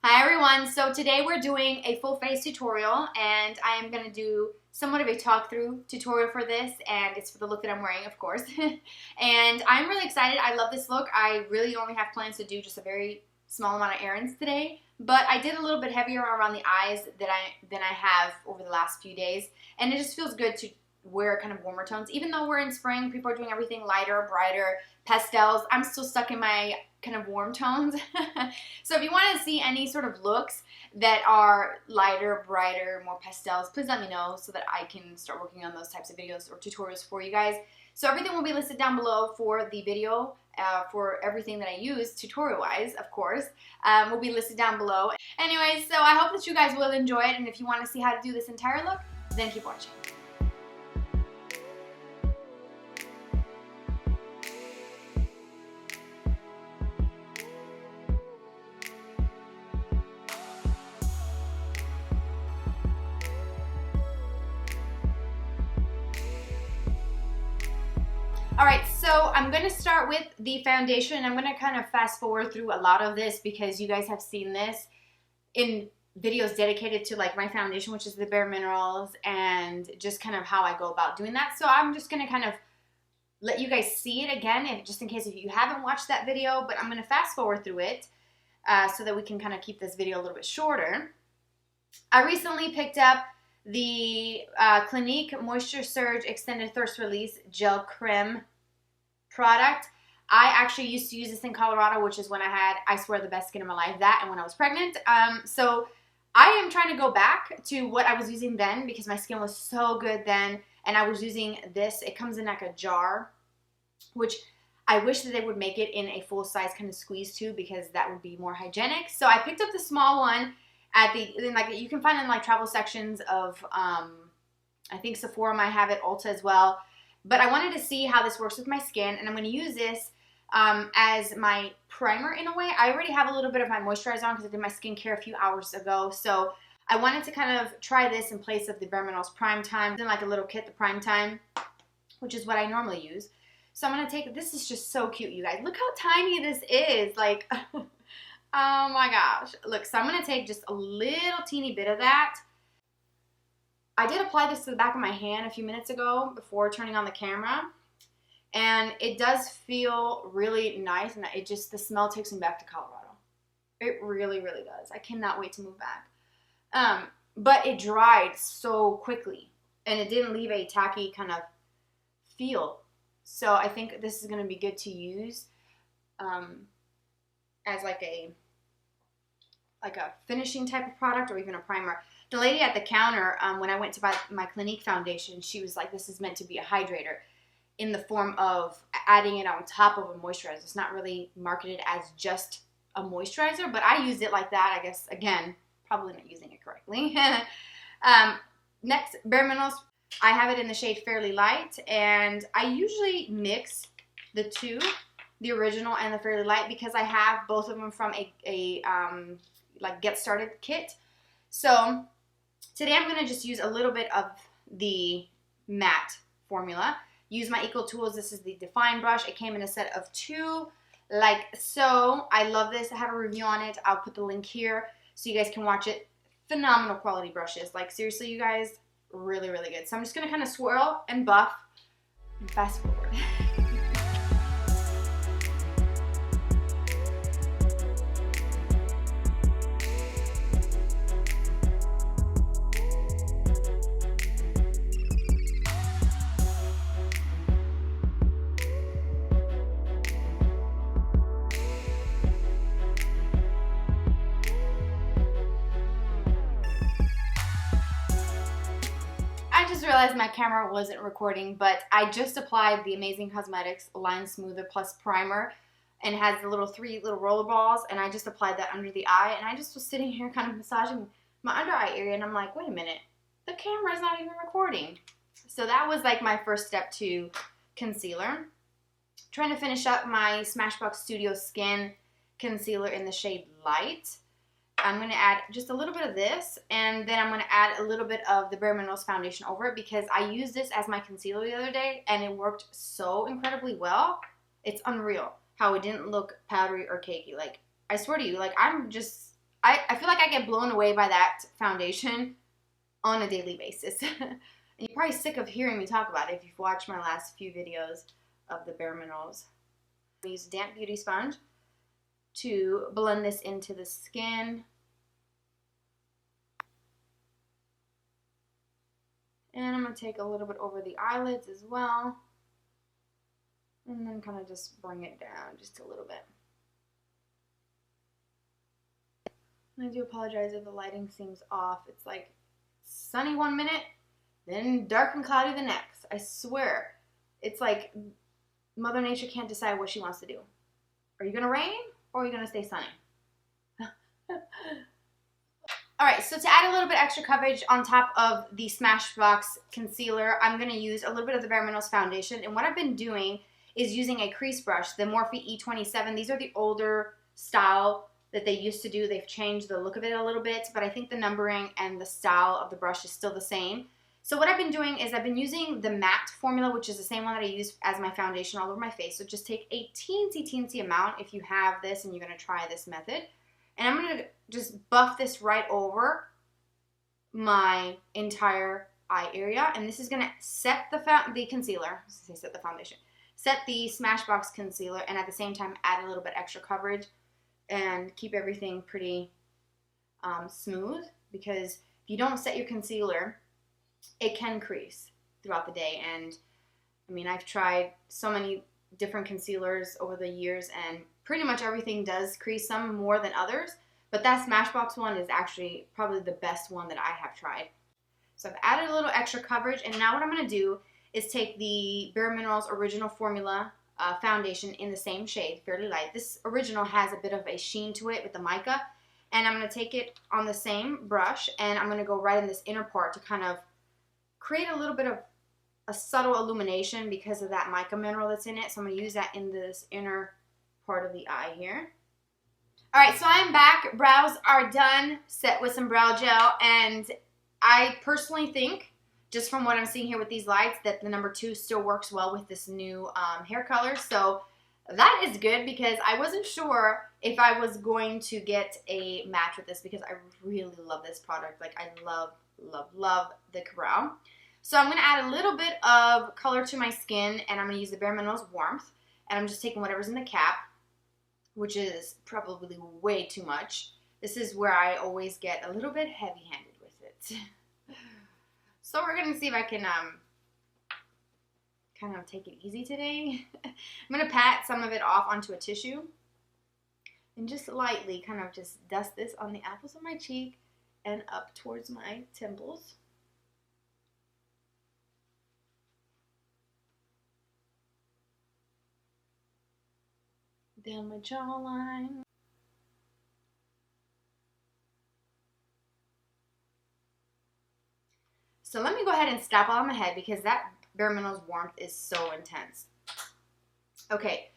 Hi everyone, so today we're doing a full face tutorial and I am going to do somewhat of a talk through tutorial for this, and it's for the look that I'm wearing, of course. And I'm really excited. I love this look. I really only have plans to do just a very small amount of errands today, but I did a little bit heavier around the eyes than I have over the last few days, and it just feels good to wear kind of warmer tones. Even though we're in spring, people are doing everything lighter, brighter, pastels. I'm still stuck in my kind of warm tones. So if you want to see any sort of looks that are lighter, brighter, more pastels, please let me know so that I can start working on those types of videos or tutorials for you guys. So everything will be listed down below for the video, for everything that I use tutorial-wise, of course, will be listed down below. Anyway, so I hope that you guys will enjoy it, and if you want to see how to do this entire look, then keep watching. Alright, so I'm going to start with the foundation, and I'm going to kind of fast forward through a lot of this because you guys have seen this in videos dedicated to like my foundation, which is the Bare Minerals, and just kind of how I go about doing that. So I'm just going to kind of let you guys see it again, just in case if you haven't watched that video, but I'm going to fast forward through it so that we can kind of keep this video a little bit shorter. I recently picked up the Clinique Moisture Surge Extended Thirst Release Gel-Creme product. I actually used to use this in Colorado, which is when I had, I swear, the best skin in my life, that and when I was pregnant. So I am trying to go back to what I was using then because my skin was so good then, and I was using this. It comes in like a jar, which I wish that they would make it in a full-size kind of squeeze tube because that would be more hygienic. So I picked up the small one at the, like, you can find in like travel sections of, I think Sephora might have it, Ulta as well. But I wanted to see how this works with my skin, and I'm going to use this as my primer in a way. I already have a little bit of my moisturizer on because I did my skincare a few hours ago. So I wanted to kind of try this in place of the Bare Minerals Prime Time. Then like a little kit, the Prime Time, which is what I normally use. So I'm going to take, this is just so cute, you guys. Look how tiny this is. Like, oh my gosh. Look, so I'm going to take just a little teeny bit of that. I did apply this to the back of my hand a few minutes ago before turning on the camera, and it does feel really nice, and it just, the smell takes me back to Colorado. It really, really does. I cannot wait to move back. But it dried so quickly, and it didn't leave a tacky kind of feel. So I think this is going to be good to use as like a finishing type of product or even a primer. The lady at the counter, when I went to buy my Clinique foundation, she was like, this is meant to be a hydrator in the form of adding it on top of a moisturizer. It's not really marketed as just a moisturizer, but I used it like that, I guess. Again, probably not using it correctly. Next, Bare Minerals. I have it in the shade Fairly Light, and I usually mix the two, the original and the Fairly Light, because I have both of them from a like Get Started kit. So today I'm going to just use a little bit of the matte formula. Use my Eco Tools. This is the Define brush. It came in a set of 2, like so. I love this. I have a review on it. I'll put the link here so you guys can watch it. Phenomenal quality brushes. Like, seriously, you guys, really, really good. So I'm just going to kind of swirl and buff and fast forward. Realized my camera wasn't recording, but I just applied the Amazing Cosmetics Line Smoother Plus Primer, and it has the little 3 little roller balls, and I just applied that under the eye, and I just was sitting here kind of massaging my under eye area, and I'm like, wait a minute, the camera is not even recording. So that was like my first step to concealer. Trying to finish up my Smashbox Studio Skin Concealer in the shade Light. I'm going to add just a little bit of this, and then I'm going to add a little bit of the Bare Minerals foundation over it because I used this as my concealer the other day, and it worked so incredibly well. It's unreal how it didn't look powdery or cakey. Like, I swear to you, like, I'm just I feel like I get blown away by that foundation on a daily basis. And you're probably sick of hearing me talk about it if you've watched my last few videos of the Bare Minerals. I use a damp beauty sponge to blend this into the skin. And I'm going to take a little bit over the eyelids as well. And then kind of just bring it down just a little bit. And I do apologize if the lighting seems off. It's like sunny one minute, then dark and cloudy the next. I swear. It's like Mother Nature can't decide what she wants to do. Are you going to rain or are you going to stay sunny? Alright, so to add a little bit extra coverage on top of the Smashbox concealer, I'm going to use a little bit of the Bare Minerals foundation. And what I've been doing is using a crease brush, the Morphe E27. These are the older style that they used to do. They've changed the look of it a little bit, but I think the numbering and the style of the brush is still the same. So what I've been doing is I've been using the matte formula, which is the same one that I use as my foundation all over my face. So just take a teensy amount if you have this and you're going to try this method. And I'm going to just buff this right over my entire eye area. And this is going to set the concealer, set the foundation, set the Smashbox concealer, and at the same time add a little bit extra coverage and keep everything pretty smooth, because if you don't set your concealer, it can crease throughout the day. And I mean, I've tried so many different concealers over the years and pretty much everything does crease, some more than others, but that Smashbox one is actually probably the best one that I have tried. So I've added a little extra coverage, and now what I'm going to do is take the Bare Minerals Original Formula foundation in the same shade, fairly light. This original has a bit of a sheen to it with the mica, and I'm going to take it on the same brush and I'm going to go right in this inner part to kind of create a little bit of a subtle illumination because of that mica mineral that's in it. So I'm going to use that in this inner part of the eye here. Alright, so I'm back. Brows are done, set with some brow gel, and I personally think, just from what I'm seeing here with these lights, that the number 2 still works well with this new hair color. So that is good, because I wasn't sure if I was going to get a match with this, because I really love this product. Like, I love the brow. So I'm going to add a little bit of color to my skin, and I'm going to use the Bare Minerals Warmth. And I'm just taking whatever's in the cap, which is probably way too much. This is where I always get a little bit heavy-handed with it. So we're going to see if I can kind of take it easy today. I'm going to pat some of it off onto a tissue and just lightly kind of just dust this on the apples of my cheek and up towards my temples. Down my jawline. So let me go ahead and stop on my head, because that Bare Minerals Warmth is so intense. Okay,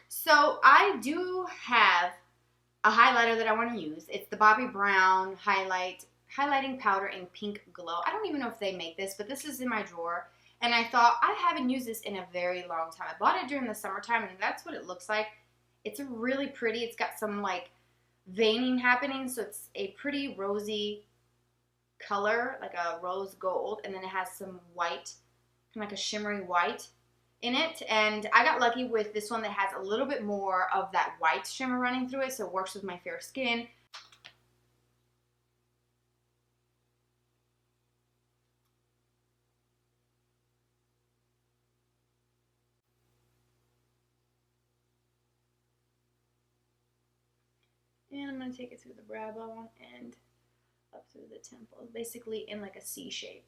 so I do have a highlighter that I want to use. It's the Bobbi Brown highlighting powder in Pink Glow. I don't even know if they make this, but this is in my drawer. And I thought, I haven't used this in a very long time. I bought it during the summertime, and that's what it looks like. It's really pretty. It's got some like veining happening, so it's a pretty rosy color, like a rose gold, and then it has some white, kind of like a shimmery white in it. And I got lucky with this one that has a little bit more of that white shimmer running through it, so it works with my fair skin. And I'm going to take it through the brow bone and up through the temple, basically in like a C shape.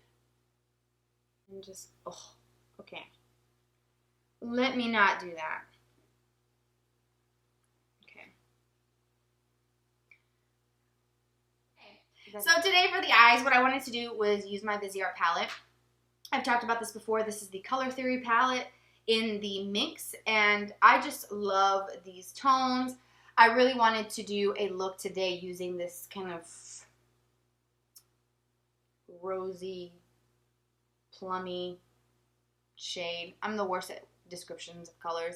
And just, oh, okay. Let me not do that. Okay. So today for the eyes, what I wanted to do was use my Viseart palette. I've talked about this before. This is the Color Theory palette in the Minx, and I just love these tones. I really wanted to do a look today using this kind of rosy, plummy shade. I'm the worst at descriptions of colors,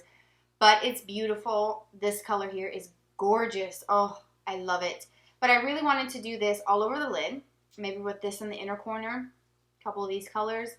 but it's beautiful. This color here is gorgeous. Oh, I love it. But I really wanted to do this all over the lid, maybe with this in the inner corner, a couple of these colors.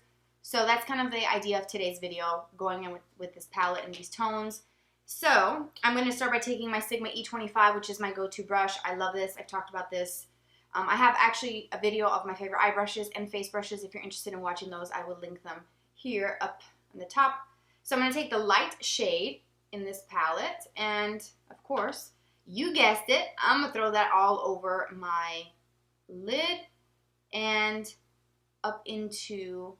So that's kind of the idea of today's video, going in with this palette and these tones. So I'm going to start by taking my Sigma E25, which is my go-to brush. I love this. I've talked about this. I have actually a video of my favorite eye brushes and face brushes. If you're interested in watching those, I will link them here up on the top. So I'm going to take the light shade in this palette, and of course, you guessed it, I'm going to throw that all over my lid and up into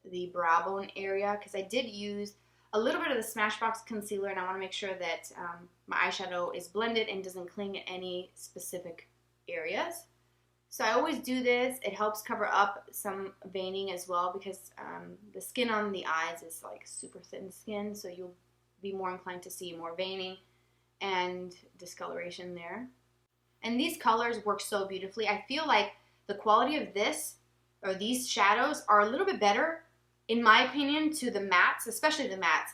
the brow bone area, because I did use a little bit of the Smashbox concealer, and I want to make sure that my eyeshadow is blended and doesn't cling in any specific areas. So I always do this. It helps cover up some veining as well, because the skin on the eyes is like super thin skin, so you'll be more inclined to see more veining and discoloration there. And these colors work so beautifully. I feel like the quality of this, or these shadows, are a little bit better, in my opinion, to the mattes, especially the mattes,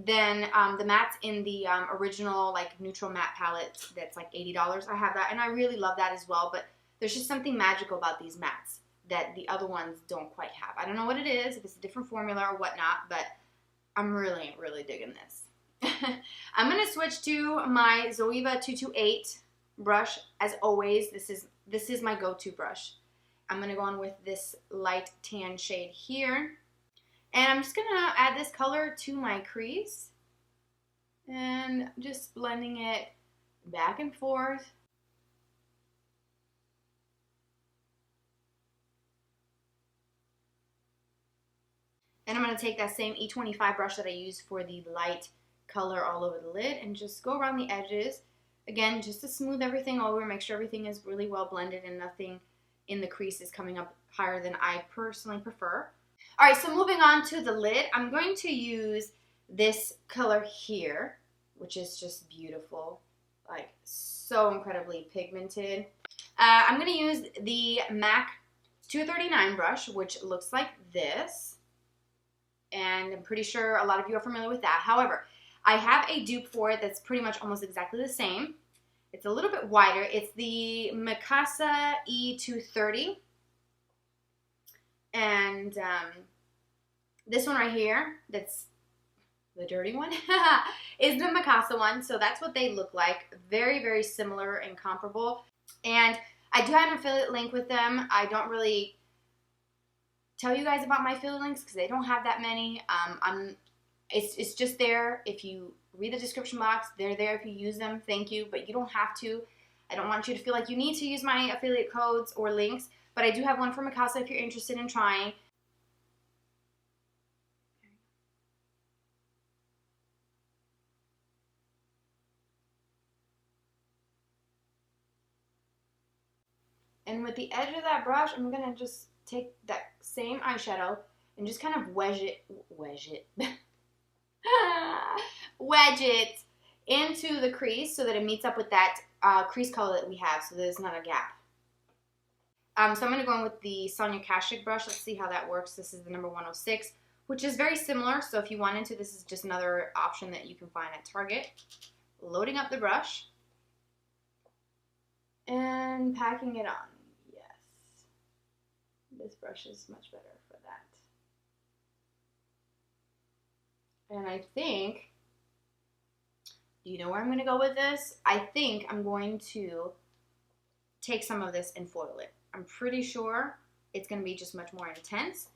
than the mattes in the original like neutral matte palette that's like $80. I have that, and I really love that as well, but there's just something magical about these mattes that the other ones don't quite have. I don't know what it is, if it's a different formula or whatnot, but I'm really, really digging this. I'm going to switch to my Zoeva 228 brush. As always, this is my go-to brush. I'm going to go on with this light tan shade here. And I'm just going to add this color to my crease. And just blending it back and forth. And I'm going to take that same E25 brush that I used for the light color all over the lid and just go around the edges. Again, just to smooth everything over, make sure everything is really well blended and nothing in the crease is coming up higher than I personally prefer. All right, so moving on to the lid, I'm going to use this color here, which is just beautiful, like so incredibly pigmented. I'm going to use the MAC 239 brush, which looks like this. And I'm pretty sure a lot of you are familiar with that. However, I have a dupe for it that's pretty much almost exactly the same. It's a little bit wider. It's the Mikasa E230. And this one right here, that's the dirty one, is the Mikasa one. So that's what they look like. Very, very similar and comparable. And I do have an affiliate link with them. I don't really tell you guys about my affiliate links because they don't have that many. It's just there if you read the description box. They're there if you use them. Thank you, but you don't have to. I don't want you to feel like you need to use my affiliate codes or links, but I do have one for Mikasa if you're interested in trying. And with the edge of that brush, I'm going to just take that same eyeshadow and just kind of wedge it into the crease so that it meets up with that crease color that we have, so there's not a gap. So I'm going to go in with the Sonia Kashuk brush. Let's see how that works. This is the number 106, which is very similar, so if you wanted to, this is just another option that you can find at Target. Loading up the brush and packing it on. This brush is much better for that. And I think, do you know where I'm going to go with this? I think I'm going to take some of this and foil it. I'm pretty sure it's going to be just much more intense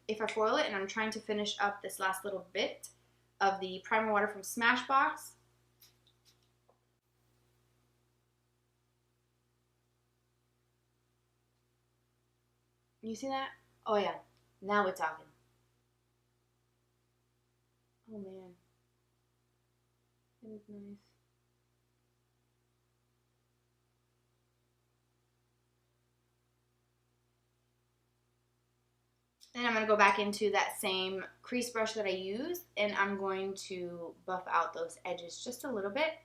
if I foil it. And I'm trying to finish up this last little bit of the primer water from Smashbox. You see that? Oh yeah, now we're talking. Oh man, that is nice. Then I'm going to go back into that same crease brush that I used, and I'm going to buff out those edges just a little bit.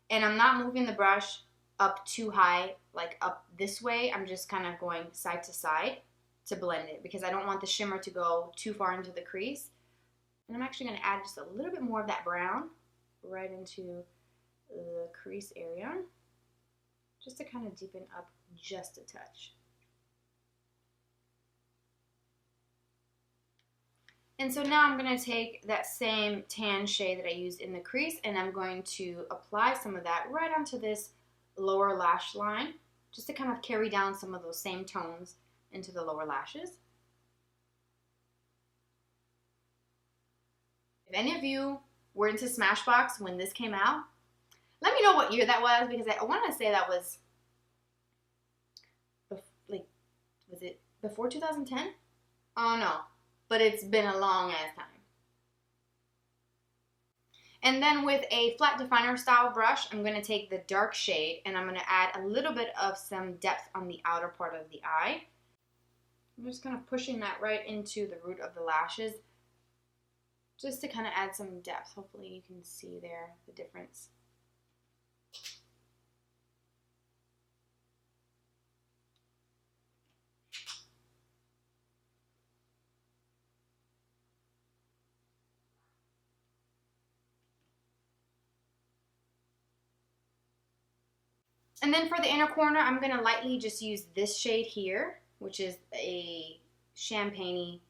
And I'm not moving the brush up too high, like up this way. I'm just kind of going side to side to blend it because I don't want the shimmer to go too far into the crease. And I'm actually going to add just a little bit more of that brown right into the crease area, just to kind of deepen up just a touch. And so now I'm going to take that same tan shade that I used in the crease, and I'm going to apply some of that right onto this lower lash line, just to kind of carry down some of those same tones into the lower lashes. If any of you were into Smashbox when this came out, let me know what year that was, because I want to say that was, like, was it before 2010? Oh no, but it's been a long ass time. And then with a flat definer style brush, I'm going to take the dark shade and I'm going to add a little bit of some depth on the outer part of the eye. I'm just kind of pushing that right into the root of the lashes, just to kind of add some depth. Hopefully you can see there the difference. And then for the inner corner, I'm going to lightly just use this shade here, which is a champagne-y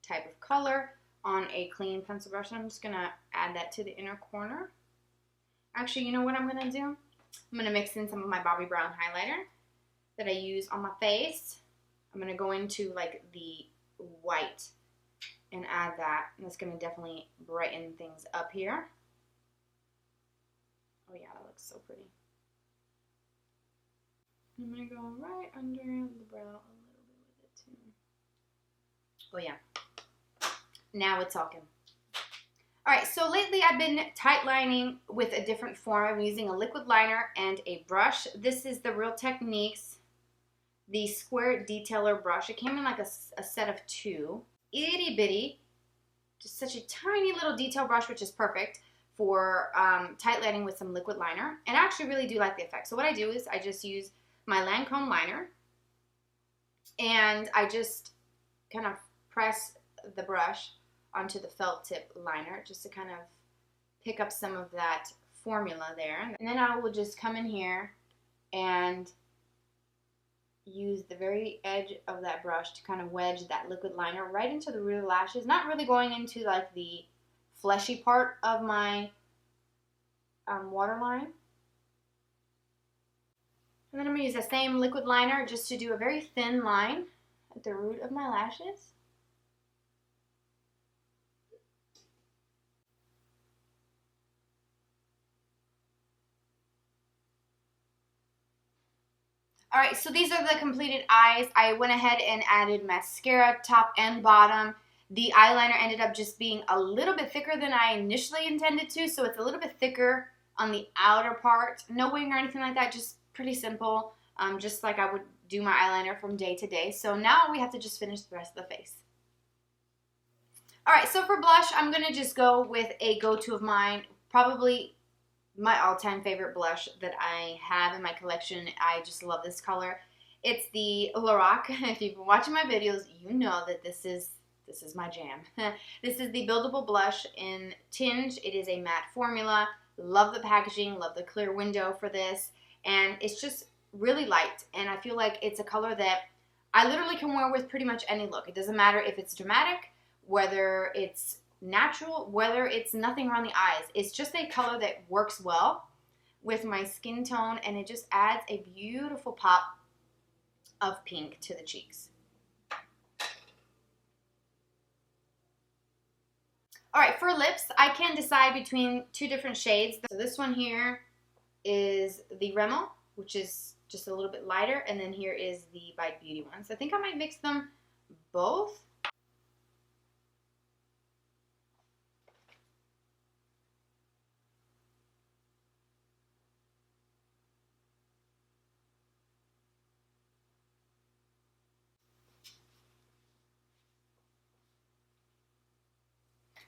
type of color, on a clean pencil brush. I'm just going to add that to the inner corner. Actually, you know what I'm going to do? I'm going to mix in some of my Bobbi Brown highlighter that I use on my face. I'm going to go into like the white and add that. And that's going to definitely brighten things up here. Oh yeah, that looks so pretty. I'm going to go right under the brow a little bit with it too. Oh yeah. Now we're talking. Alright, so lately I've been tight lining with a different form. I'm using a liquid liner and a brush. This is the Real Techniques, the Square Detailer brush. It came in like a set of 2. Itty bitty. Just such a tiny little detail brush, which is perfect for tight lining with some liquid liner. And I actually really do like the effect. So what I do is I just use my Lancome liner and I just kind of press the brush onto the felt tip liner just to kind of pick up some of that formula there. And then I will just come in here and use the very edge of that brush to kind of wedge that liquid liner right into the root of the lashes, not really going into like the fleshy part of my waterline. And then I'm going to use the same liquid liner just to do a very thin line at the root of my lashes. Alright, so these are the completed eyes. I went ahead and added mascara, top and bottom. The eyeliner ended up just being a little bit thicker than I initially intended to, so it's a little bit thicker on the outer part. No wing or anything like that, just pretty simple, just like I would do my eyeliner from day to day. So now we have to just finish the rest of the face. Alright, so for blush, I'm going to just go with a go-to of mine, probably my all-time favorite blush that I have in my collection. I just love this color. It's the LORAC. If you've been watching my videos, you know that this is my jam. This is the Buildable blush in Tinge. It is a matte formula. Love the packaging, love the clear window for this, and it's just really light, and I feel like it's a color that I literally can wear with pretty much any look. It doesn't matter if it's dramatic, whether it's natural, whether it's nothing around the eyes. It's just a color that works well with my skin tone, and it just adds a beautiful pop of pink to the cheeks. Alright, for lips, I can decide between 2 different shades. So this one here is the Rimmel, which is just a little bit lighter, and then here is the Bite Beauty one. So I think I might mix them both.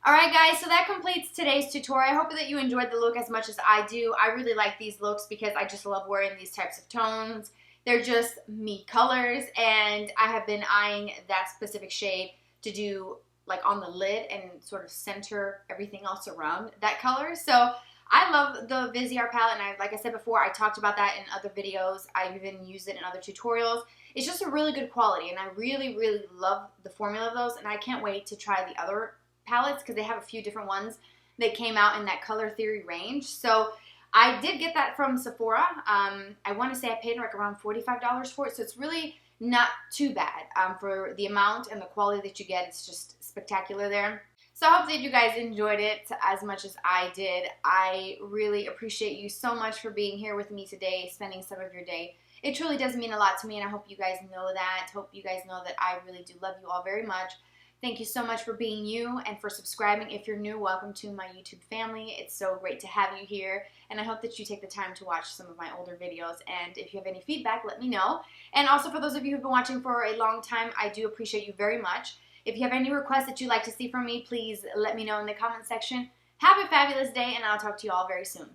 Alright guys, so that completes today's tutorial. I hope that you enjoyed the look as much as I do. I really like these looks because I just love wearing these types of tones. They're just me colors, and I have been eyeing that specific shade to do like on the lid and sort of center everything else around that color. So I love the Viseart palette, and like I said before, I talked about that in other videos. I've even used it in other tutorials. It's just a really good quality, and I really, really love the formula of those, and I can't wait to try the other palettes because they have a few different ones that came out in that Color Theory range. So I did get that from Sephora. I want to say I paid like around $45 for it, so it's really not too bad for the amount and the quality that you get. It's just spectacular there. So I hope that you guys enjoyed it as much as I did. I really appreciate you so much for being here with me today, spending some of your day. It truly does mean a lot to me, and I hope you guys know that. Hope you guys know that I really do love you all very much. Thank you so much for being you and for subscribing. If you're new, welcome to my YouTube family. It's so great to have you here, and I hope that you take the time to watch some of my older videos. And if you have any feedback, let me know. And also for those of you who've been watching for a long time, I do appreciate you very much. If you have any requests that you'd like to see from me, please let me know in the comment section. Have a fabulous day, and I'll talk to you all very soon.